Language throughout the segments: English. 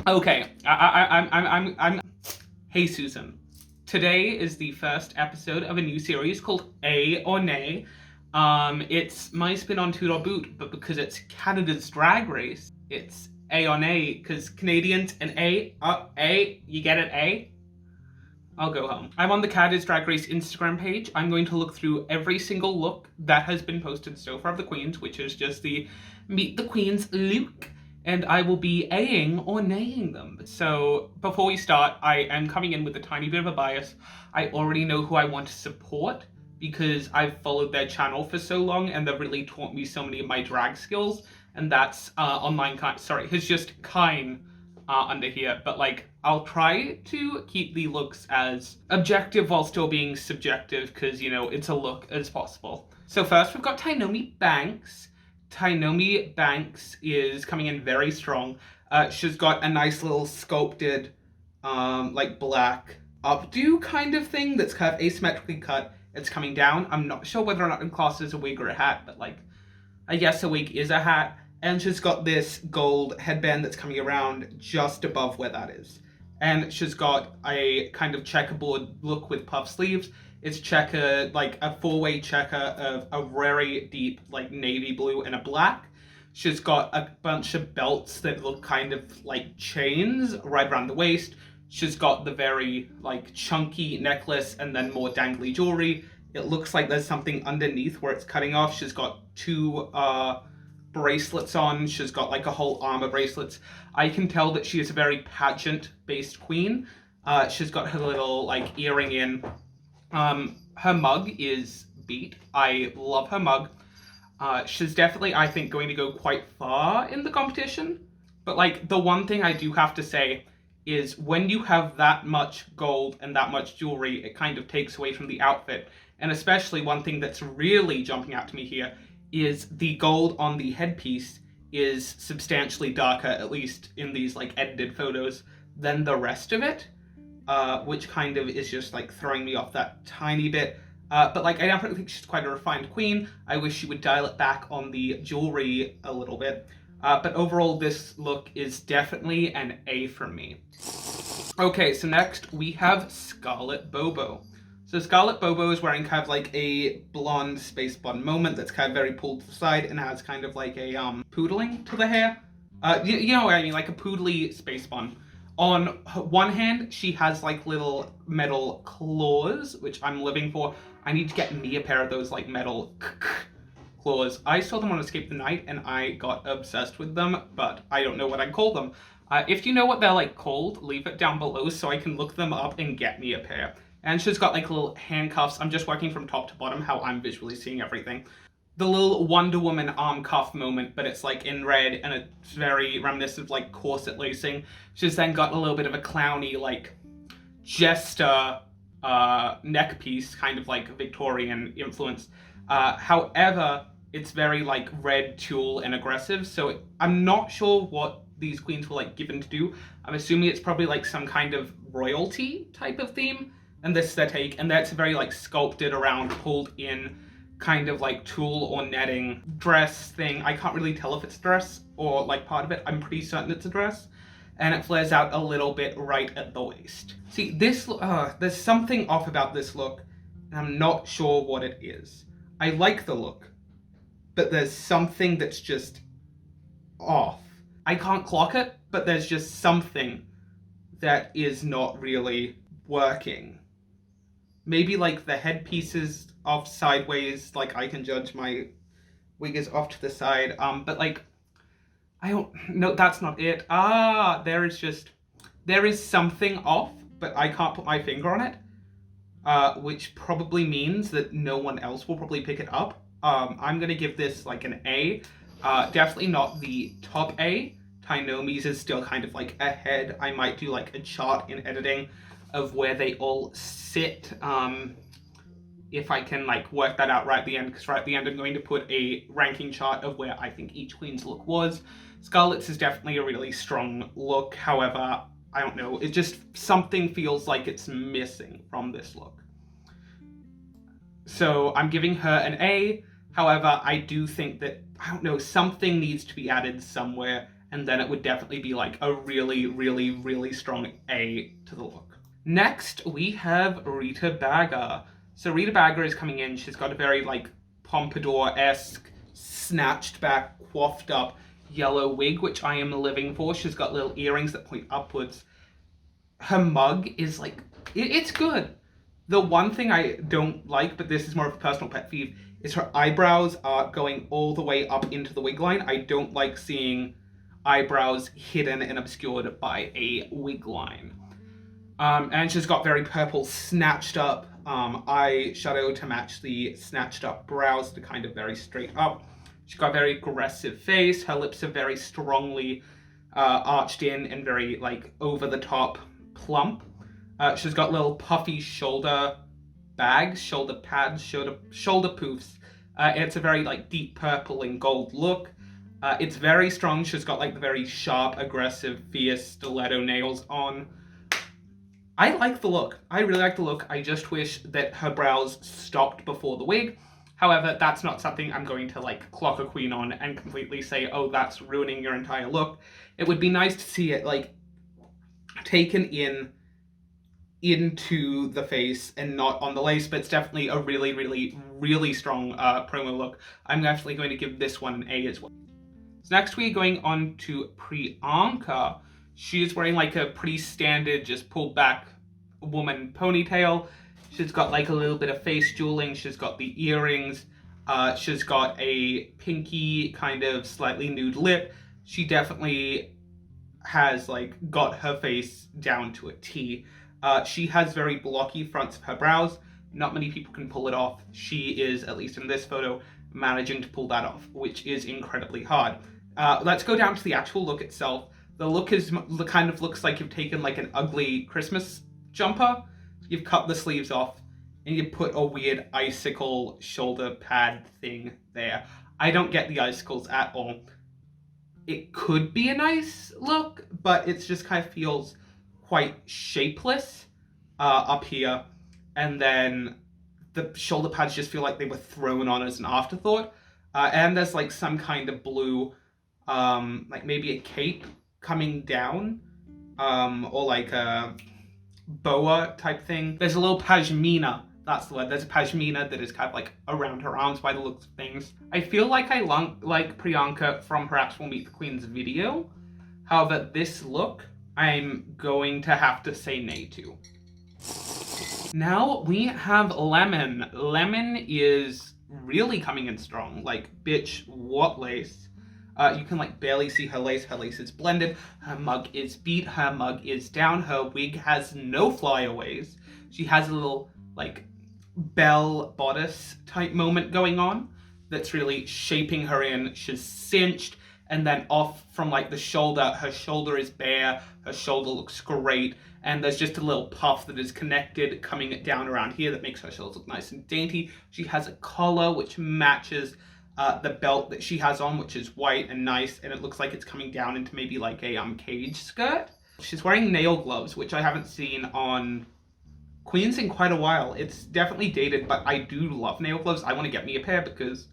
Okay, Hey Susan. Today is the first episode of a new series called A or Nay. It's my spin on Toot or Boot, but because it's Canada's Drag Race, it's A or Nay, because Canadians and A, you get it, A? I'll go home. I'm on the Canada's Drag Race Instagram page. I'm going to look through every single look that has been posted so far of the queens, which is just the Meet the Queens look, and I will be A-ing or naying them. So before we start, I am coming in with a tiny bit of a bias. I already know who I want to support because I've followed their channel for so long and they've really taught me so many of my drag skills, and that's has just Kine under here, but like I'll try to keep the looks as objective while still being subjective because, you know, it's a look as possible. So first we've got Tynen Banks. Tynen Banks is coming in very strong. She's got a nice little sculpted like black updo kind of thing that's kind of asymmetrically cut. It's coming down. I'm not sure whether or not it classes as a wig or a hat, but like I guess a wig is a hat. And she's got this gold headband that's coming around just above where that is. And she's got a kind of checkerboard look with puff sleeves. It's checker, like a four-way checker of a very deep, like navy blue and a black. She's got a bunch of belts that look kind of like chains right around the waist. She's got the very like chunky necklace and then more dangly jewelry. It looks like there's something underneath where it's cutting off. She's got two bracelets on. She's got like a whole armor bracelets. I can tell that she is a very pageant-based queen. She's got her little like earring in. Her mug is beat. I love her mug. She's definitely, I think, going to go quite far in the competition. But like the one thing I do have to say is when you have that much gold and that much jewelry, it kind of takes away from the outfit. And especially one thing that's really jumping out to me here is the gold on the headpiece is substantially darker, at least in these like edited photos, than the rest of it, which kind of is just like throwing me off that tiny bit. But like I definitely think she's quite a refined queen. I wish she would dial it back on the jewelry a little bit. But overall, this look is definitely an A for me. Okay, so next we have Scarlet Bow. So Scarlet Bow is wearing kind of like a blonde space blonde moment that's kind of very pulled to the side and has kind of like a poodling to the hair. You know what I mean, like a poodly space bun. On one hand, she has like little metal claws, which I'm living for. I need to get me a pair of those like metal claws. I saw them on Escape the Night and I got obsessed with them, but I don't know what I'd call them. If you know what they're like called, leave it down below so I can look them up and get me a pair. And she's got like little handcuffs. I'm just working from top to bottom how I'm visually seeing everything. The little Wonder Woman arm cuff moment, but it's like in red and it's very reminiscent of like corset lacing. She's then got a little bit of a clowny like jester neck piece, kind of like Victorian influence. However, it's very like red tulle and aggressive, so I'm not sure what these queens were like given to do. I'm assuming it's probably like some kind of royalty type of theme, and this is their take, and that's very like sculpted around, pulled in kind of like tulle or netting dress thing. I can't really tell if it's dress or like part of it. I'm pretty certain it's a dress, and it flares out a little bit right at the waist. See, this there's something off about this look, and I'm not sure what it is. I like the look, but there's something that's just off. I can't clock it, but there's just something that is not really working. Maybe like the headpiece is off sideways, like I can judge my wig is off to the side, but like, I don't, no, that's not it. There is something off, but I can't put my finger on it, which probably means that no one else will probably pick it up. I'm gonna give this like an A. Definitely not the top A. Tynomi's is still kind of like ahead. I might do like a chart in editing of where they all sit, if I can like work that out right at the end, because right at the end I'm going to put a ranking chart of where I think each queen's look was. Scarlet's is definitely a really strong look, however, I don't know, it just, something feels like it's missing from this look. So I'm giving her an A. However, I do think that, I don't know, something needs to be added somewhere, and then it would definitely be like a really, really, really strong A to the look. Next, we have Rita Baga. So Rita Baga is coming in. She's got a very like pompadour-esque, snatched back, coiffed up yellow wig, which I am living for. She's got little earrings that point upwards. Her mug is like, it's good. The one thing I don't like, but this is more of a personal pet peeve, is her eyebrows are going all the way up into the wig line. I don't like seeing eyebrows hidden and obscured by a wig line. And she's got very purple snatched up eyeshadow to match the snatched up brows to kind of very straight up. She's got a very aggressive face. Her lips are very strongly arched in and very like over the top plump. She's got little puffy shoulder bags, shoulder pads, shoulder poofs. It's a very like deep purple and gold look. It's very strong. She's got like the very sharp, aggressive, fierce stiletto nails on. I like the look. I really like the look. I just wish that her brows stopped before the wig. However, that's not something I'm going to like clock a queen on and completely say, oh, that's ruining your entire look. It would be nice to see it like taken into the face and not on the lace, but it's definitely a really, really, really strong promo look. I'm actually going to give this one an A as well. So next we're going on to Priyanka. She's wearing like a pretty standard, just pulled back woman ponytail. She's got like a little bit of face jeweling. She's got the earrings. She's got a pinky kind of slightly nude lip. She definitely has like got her face down to a T. She has very blocky fronts of her brows. Not many people can pull it off. She is, at least in this photo, managing to pull that off, which is incredibly hard. Let's go down to the actual look itself. The look is kind of looks like you've taken like an ugly Christmas jumper, you've cut the sleeves off, and you put a weird icicle shoulder pad thing there. I don't get the icicles at all. It could be a nice look, but it just kind of feels quite shapeless up here. And then the shoulder pads just feel like they were thrown on as an afterthought. And there's like some kind of blue, like maybe a cape coming down, or like a boa type thing. There's a little pashmina, that's the word. There's a pashmina that is kind of like around her arms by the looks of things. I feel like I like Priyanka from her actual Meet the Queens video. However, this look, I'm going to have to say nay to. Now we have Lemon. Lemon is really coming in strong. Like, bitch, what lace? You can like barely see her lace. Her lace is blended. Her mug is beat. Her mug is down. Her wig has no flyaways. She has a little like bell bodice type moment going on that's really shaping her in. She's cinched, and then off from like the shoulder, her shoulder is bare. Her shoulder looks great. And there's just a little puff that is connected coming down around here that makes her shoulders look nice and dainty. She has a collar which matches the belt that she has on, which is white and nice, and it looks like it's coming down into maybe like a cage skirt. She's wearing nail gloves, which I haven't seen on queens in quite a while. It's definitely dated, but I do love nail gloves. I want to get me a pair because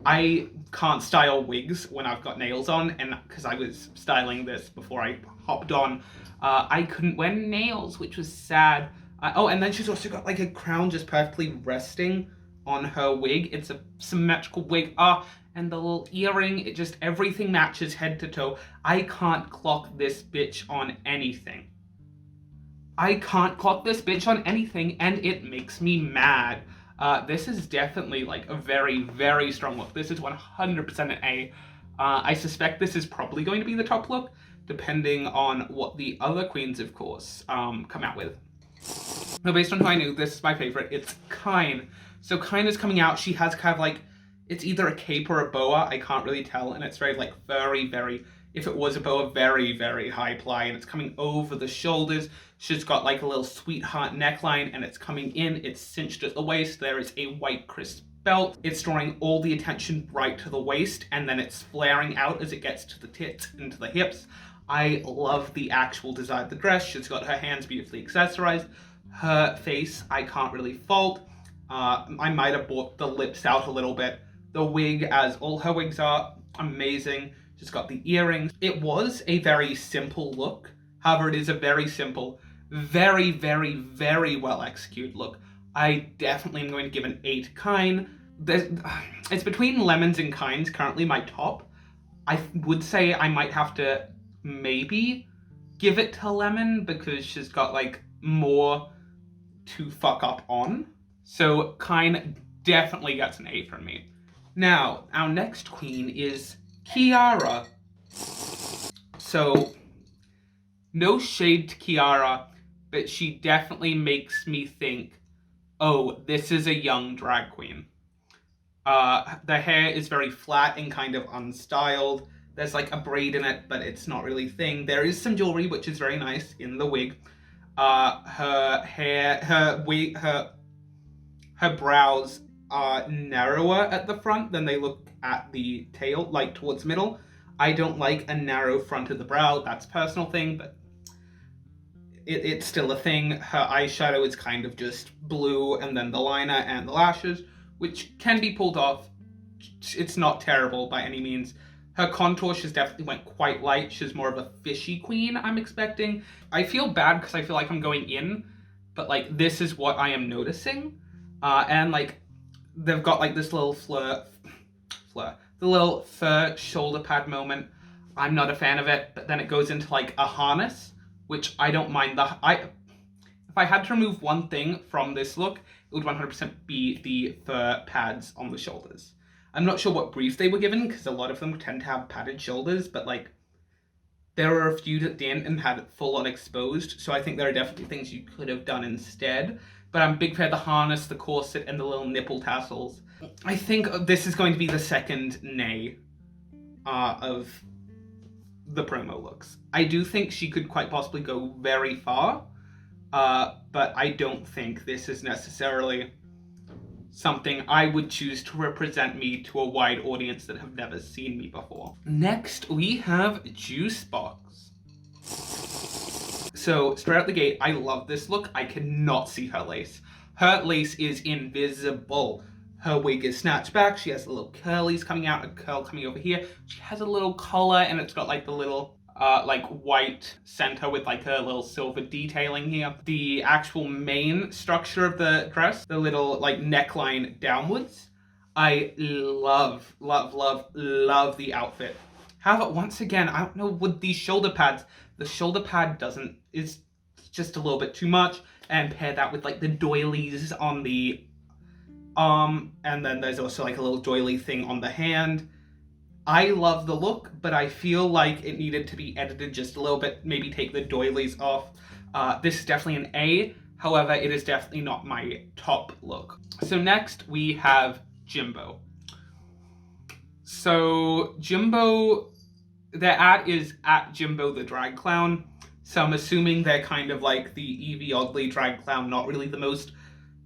I can't style wigs when I've got nails on, and because I was styling this before I hopped on, I couldn't wear nails, which was sad. Oh, and then she's also got like a crown just perfectly resting on her wig. It's a symmetrical wig. And the little earring, it just, everything matches head to toe. I can't clock this bitch on anything. I can't clock this bitch on anything, and it makes me mad. This is definitely like a very, very strong look. This is 100% an A. I suspect this is probably going to be the top look, depending on what the other queens, of course, come out with. Now, based on who I knew, this is my favorite. It's Kyne. So Kyne is coming out. She has kind of like, it's either a cape or a boa. I can't really tell. And it's very like very, very, if it was a boa, very, very high ply. And it's coming over the shoulders. She's got like a little sweetheart neckline, and it's coming in. It's cinched at the waist. There is a white crisp belt. It's drawing all the attention right to the waist, and then it's flaring out as it gets to the tits and to the hips. I love the actual design of the dress. She's got her hands beautifully accessorized. Her face, I can't really fault. I might have brought the lips out a little bit. The wig, as all her wigs are, amazing. She's got the earrings. It was a very simple look. However, it is a very simple, very, very, very well executed look. I definitely am going to give an 8 Kyne. It's between lemons and Kynes, currently my top. I would say I might have to maybe give it to lemon because she's got like more to fuck up on. So Kyne definitely gets an 8 from me. Now, our next queen is Chiara. So, no shade to Chiara, but she definitely makes me think, oh, this is a young drag queen. The hair is very flat and kind of unstyled. There's like a braid in it, but it's not really a thing. There is some jewelry, which is very nice in the wig. Her hair, her brows are narrower at the front than they look at the tail, like towards middle. I don't like a narrow front of the brow. That's a personal thing, but it's still a thing. Her eyeshadow is kind of just blue, and then the liner and the lashes, which can be pulled off. It's not terrible by any means. Her contour, she's definitely went quite light. She's more of a fishy queen, I'm expecting. I feel bad because I feel like I'm going in, but like this is what I am noticing. And like they've got like this little the little fur shoulder pad moment. I'm not a fan of it, but then it goes into like a harness, which I don't mind. If I had to remove one thing from this look, it would 100% be the fur pads on the shoulders. I'm not sure what brief they were given, because a lot of them tend to have padded shoulders, but like there were a few that didn't and had it full on exposed, so I think there are definitely things you could have done instead. But I'm a big fan of the harness, the corset, and the little nipple tassels. I think this is going to be the second nay of the promo looks. I do think she could quite possibly go very far, but I don't think this is necessarily something I would choose to represent me to a wide audience that have never seen me before. Next, we have Juicebox. So, straight out the gate, I love this look. I cannot see her lace. Her lace is invisible. Her wig is snatched back. She has little curlies coming out, a curl coming over here. She has a little collar, and it's got like the little like white center with like a little silver detailing here. The actual main structure of the dress, the little like neckline downwards, I love, love, love, love the outfit. However, once again, I don't know with these shoulder pads, the shoulder pad is just a little bit too much, and pair that with like the doilies on the arm, and then there's also like a little doily thing on the hand. I love the look, but I feel like it needed to be edited just a little bit, maybe take the doilies off. This is definitely an A, however, it is definitely not my top look. So next we have Jimbo. So Jimbo, their ad is at Jimbo the Drag Clown, so I'm assuming they're kind of like the Evie Oddly drag clown, not really the most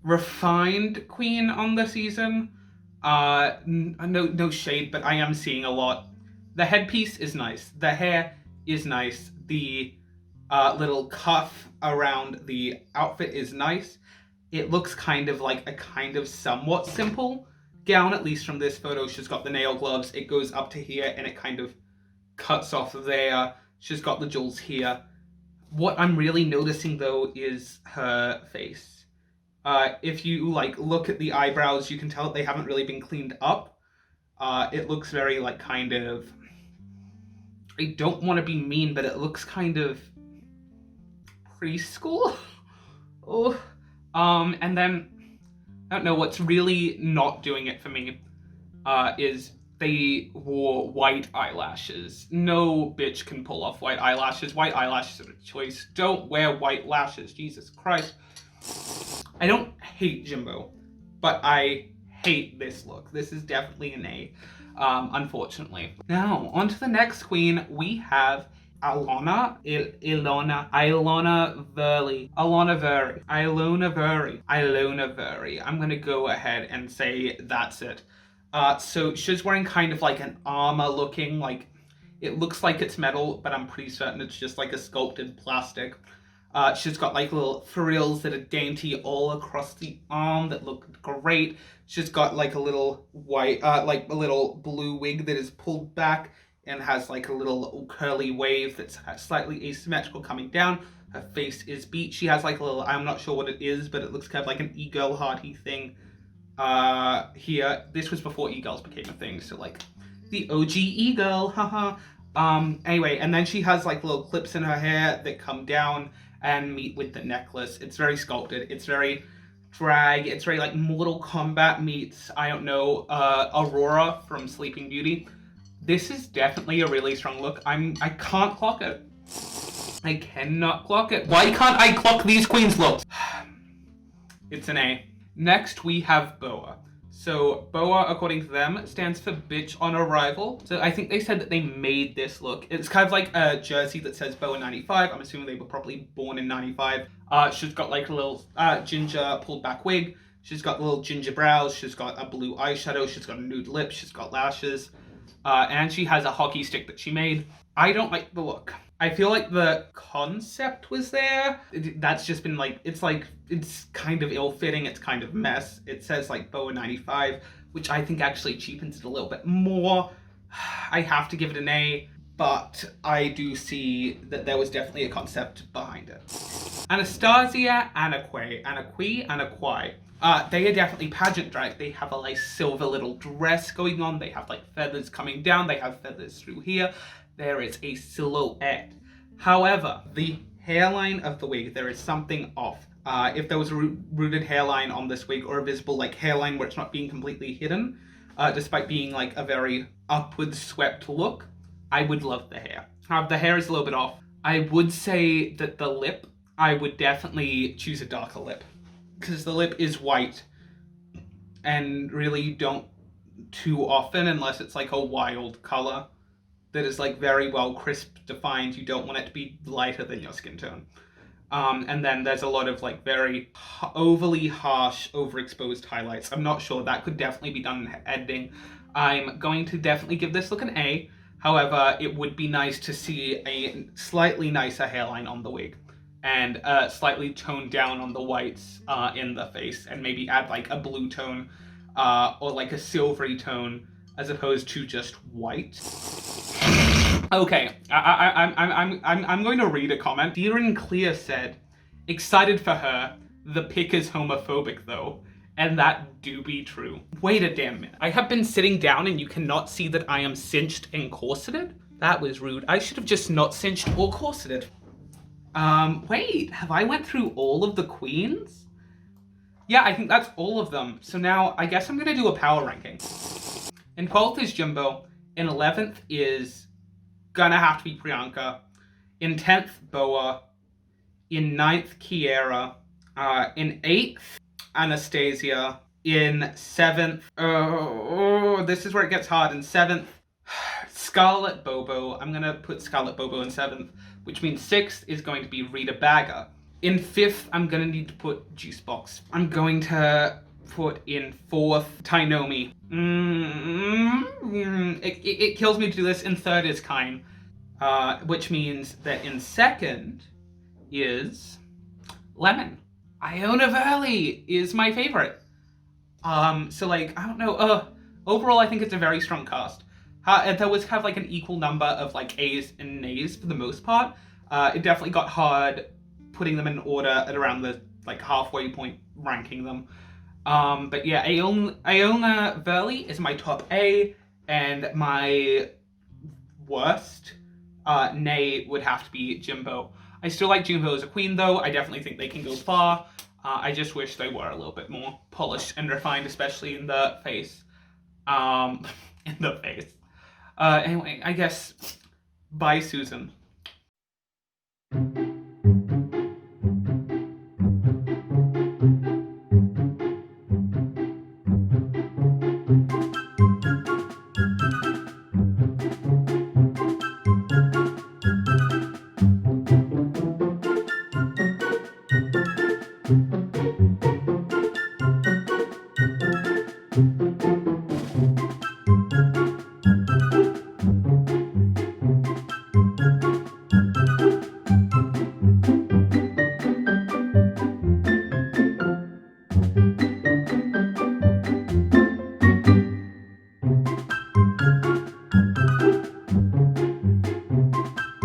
refined queen on the season. No shade, but I am seeing a lot. The headpiece is nice. The hair is nice. The little cuff around the outfit is nice. It looks kind of like a kind of somewhat simple gown, at least from this photo. She's got the nail gloves. It goes up to here and it kind of cuts off there. She's got the jewels here. What I'm really noticing though is her face. If you like look at the eyebrows, you can tell they haven't really been cleaned up. It looks very like kind of, I don't want to be mean, but it looks kind of preschool. Oh, and then I don't know, what's really not doing it for me is they wore white eyelashes. No bitch can pull off white eyelashes. White eyelashes are a choice. Don't wear white lashes, Jesus Christ. I don't hate Jimbo, but I hate this look. This is definitely an A, unfortunately. Now, on to the next queen. We have Alana Veri. I'm gonna go ahead and say that's it. So she's wearing kind of like an armor looking, like, it looks like it's metal, but I'm pretty certain it's just like a sculpted plastic. She's got like little frills that are dainty all across the arm that look great. She's got like a little white, like a little blue wig that is pulled back. and has like a little curly wave that's slightly asymmetrical coming down. Her face is beat. She has like a little, I'm not sure what it is, but it looks kind of like an e-girl hearty thing here. This was before e-girls became a thing, so like the OG e-girl, haha. Anyway, and then she has like little clips in her hair that come down and meet with the necklace. It's very sculpted. It's very drag. It's very like Mortal Kombat meets, I don't know, Aurora from Sleeping Beauty. This is definitely a really strong look. I can't clock it. I cannot clock it. Why can't I clock these queens looks? It's an A. Next we have Boa. So Boa, according to them, stands for bitch on arrival. So I think they said that they made this look. It's kind of like a jersey that says Boa 95. I'm assuming they were probably born in 95. She's got like a little ginger pulled back wig. She's got little ginger brows. She's got a blue eyeshadow. She's got a nude lip. She's got lashes. And she has a hockey stick that she made. I don't like the look. I feel like the concept was there. That's just been like, it's kind of ill-fitting. It's kind of mess. It says like Boa 95, which I think actually cheapens it a little bit more. I have to give it an A, but I do see that there was definitely a concept behind it. Anastasia, Anaqui, they are definitely pageant drag. They have a like silver little dress going on. They have like feathers coming down. They have feathers through here. There is a silhouette. However, the hairline of the wig, there is something off. If there was a rooted hairline on this wig, or a visible like hairline where it's not being completely hidden, despite being like a very upward swept look, I would love the hair. The hair is a little bit off. I would say that the lip, I would definitely choose a darker lip, because the lip is white, and really you don't too often, unless it's like a wild color that is like very well crisp defined. You don't want it to be lighter than your skin tone. And then there's a lot of like very overly harsh, overexposed highlights. I'm not sure. That could definitely be done in editing. I'm going to definitely give this look an A. However, it would be nice to see a slightly nicer hairline on the wig, and slightly toned down on the whites in the face, and maybe add like a blue tone or like a silvery tone as opposed to just white. Okay, I'm going to read a comment. Dear and Clear said, excited for her, the pic is homophobic though, and that do be true. Wait a damn minute. I have been sitting down and you cannot see that I am cinched and corseted? That was rude. I should have just not cinched or corseted. Wait, have I went through all of the queens? Yeah, I think that's all of them. So now I guess I'm gonna do a power ranking. In 12th is Jimbo. In 11th is gonna have to be Priyanka. In 10th, Boa. In 9th, Chiara. In 8th, Anastasia. In 7th, this is where it gets hard. In 7th, Scarlet Bow. I'm gonna put Scarlet Bow in 7th, which means 6th is going to be Rita Baga. In 5th, I'm gonna need to put Juicebox. I'm going to put in 4th, Tynomi. It kills me to do this. In 3rd is Kine, which means that in 2nd is Lemon. Iona Verley is my favorite. So like, I don't know, overall I think it's a very strong cast. There was kind of like an equal number of like A's and A's for the most part. It definitely got hard putting them in order at around the like halfway point ranking them. But yeah, Iona Verley is my top A, and my worst nay would have to be Jimbo. I still like Jimbo as a queen though. I definitely think they can go far. I just wish they were a little bit more polished and refined, especially in the face. Anyway, I guess bye, Susan.